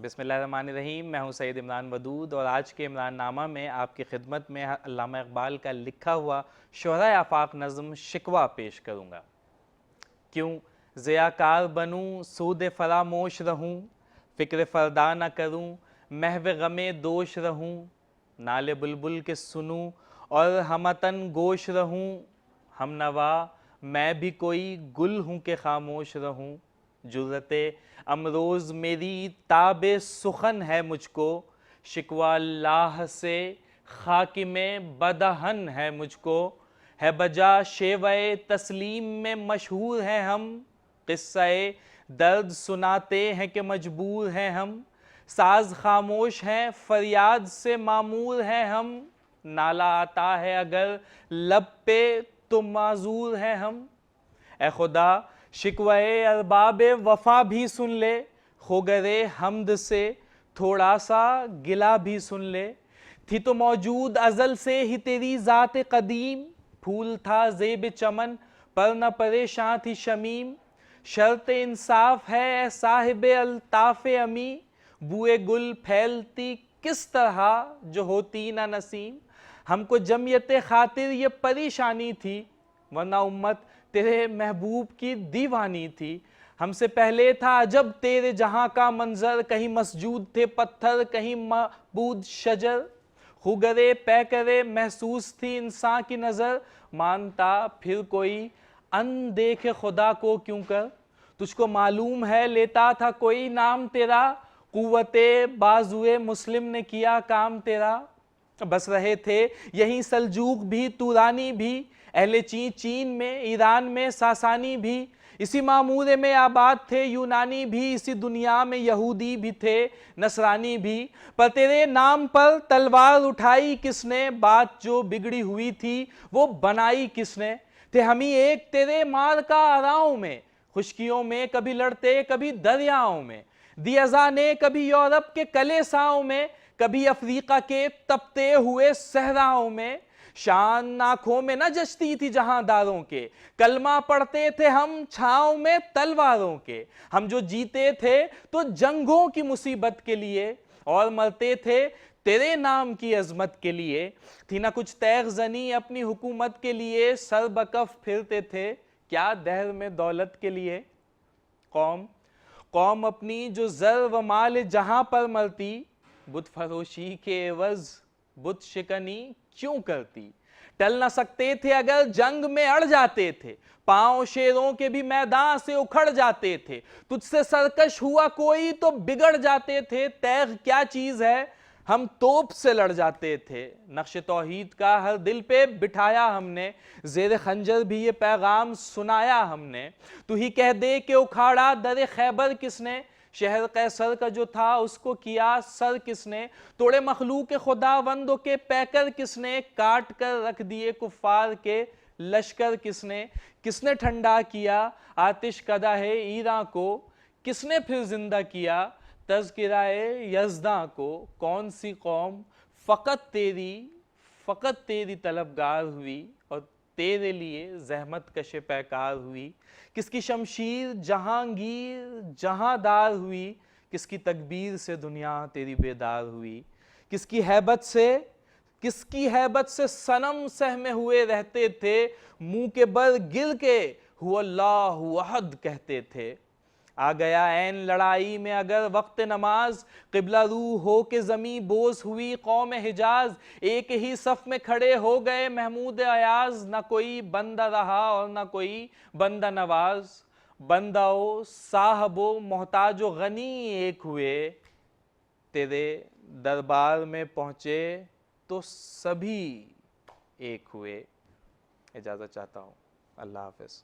बिस्मिल्लाहिर्रहमानिर्रहीम। मैं हूं सैयद इमरान वदूद और आज के इमरान नामा में आपकी खिदमत में अल्लामा इकबाल का लिखा हुआ शोहरा आफाक नज़्म शिकवा पेश करूँगा। क्यों ज़ियाकार बनूँ, सूद फरामोश रहूँ, फ़िक्र फ़रदा न करूँ, महव गमे दोष रहूँ, नाले बुलबुल के सुनूँ और हमतन गोश रहूँ, हम नवा मैं भी कोई गुल हूँ के खामोश रहूँ। जुर्रते अमरोज़ मेरी ताबे सुखन है मुझको, शिकवा अल्लाह से खाकिमे बदहन है मुझको, है बजा शेवए तस्लीम में मशहूर हैं हम, किस्से दर्द सुनाते हैं कि मजबूर हैं हम, साज खामोश हैं फरियाद से मामूर हैं हम, नाला आता है अगर लब पे तो माजूर हैं हम। ए खुदा शिकवे अरबाब वफा भी सुन ले, खुगरे हमद से थोड़ा सा गिला भी सुन ले, थी तो मौजूद अजल से ही तेरी ज़ात कदीम, फूल था ज़ेब चमन पर न परेशान थी शमीम, शर्त इंसाफ है ए साहिब अल्ताफ़ अमी, बुए गुल फैलती किस तरह जो होती ना नसीम, हमको जमियत खातिर ये परेशानी थी, वरना उम्मत तेरे महबूब की दीवानी थी। हमसे पहले था अजब तेरे जहां का मंजर, कहीं मसजूद थे पत्थर कहीं मबूद शजर, खुगरे पैकरे महसूस थी इंसान की नज़र, मानता फिर कोई अनदेखे खुदा को क्यों कर, तुझको मालूम है लेता था कोई नाम तेरा, कुव्वते बाजुए मुस्लिम ने किया काम तेरा। बस रहे थे यहीं सल्जूक भी तुरानी भी, अहले चीन में ईरान में सासानी भी, इसी मामूरे में आबाद थे यूनानी भी, इसी दुनिया में यहूदी भी थे नसरानी भी, पर तेरे नाम पर तलवार उठाई किसने, बात जो बिगड़ी हुई थी वो बनाई किसने, थे हम ही एक तेरे मार का आराओं में, खुशकियों में कभी लड़ते कभी दरियाओं में, दियाजा ने कभी यूरोप के कलेसाओं में, कभी अफ्रीका के तपते हुए सहराओं में, शान आंखों में न जचती थी जहांदारों के, कलमा पढ़ते थे हम छांव में तलवारों के, हम जो जीते थे तो जंगों की मुसीबत के लिए और मरते थे तेरे नाम की अजमत के लिए, थी ना कुछ तैग जनी अपनी हुकूमत के लिए, सर बकफ फिरते थे क्या दहर में दौलत के लिए। कौम कौम अपनी जो जर व माल जहां पर मरती, बुत फरोशी के एवज बुत शिकनी क्यों करती, टल ना सकते थे अगर जंग में अड़ जाते थे, पांव शेरों के भी मैदान से उखड़ जाते थे, तुझसे सरकश हुआ कोई तो बिगड़ जाते थे, तैग क्या चीज है हम तोप से लड़ जाते थे, नक्श तौहीद का हर दिल पे बिठाया हमने, जेर खंजर भी ये पैगाम सुनाया हमने, तू ही कह दे कि उखाड़ा दर खैबर किसने, शहर कैसर का जो था उसको किया सर किसने, तोड़े मखलूक खुदावंदों के पैकर किसने, काट कर रख दिए कुफ्फार के लश्कर किसने, किसने ठंडा किया आतिश कदा है ईरा को, किसने फिर जिंदा किया तज़किराए यज़दा को, कौन सी कौम फ़कत तेरी तलबगार हुई और तेरे लिए जहमत कशे पैकार हुई, किसकी शमशीर जहांगीर जहांदार हुई, किसकी तकबीर से दुनिया तेरी बेदार हुई, किसकी हैबत से सनम सहमे हुए रहते थे, मुंह के बल गिर के हुवल्लाहु अहद कहते थे। आ गया ऐन लड़ाई में अगर वक्त नमाज, किबला रू हो के जमी बोस हुई कौम हिजाज, एक ही सफ में खड़े हो गए महमूद अयाज, ना कोई बंदा रहा और ना कोई बंदा नवाज, बंदाओ साहबो मोहताजो गनी एक हुए, तेरे दरबार में पहुंचे तो सभी एक हुए। इजाजत चाहता हूँ, अल्लाह हाफिज।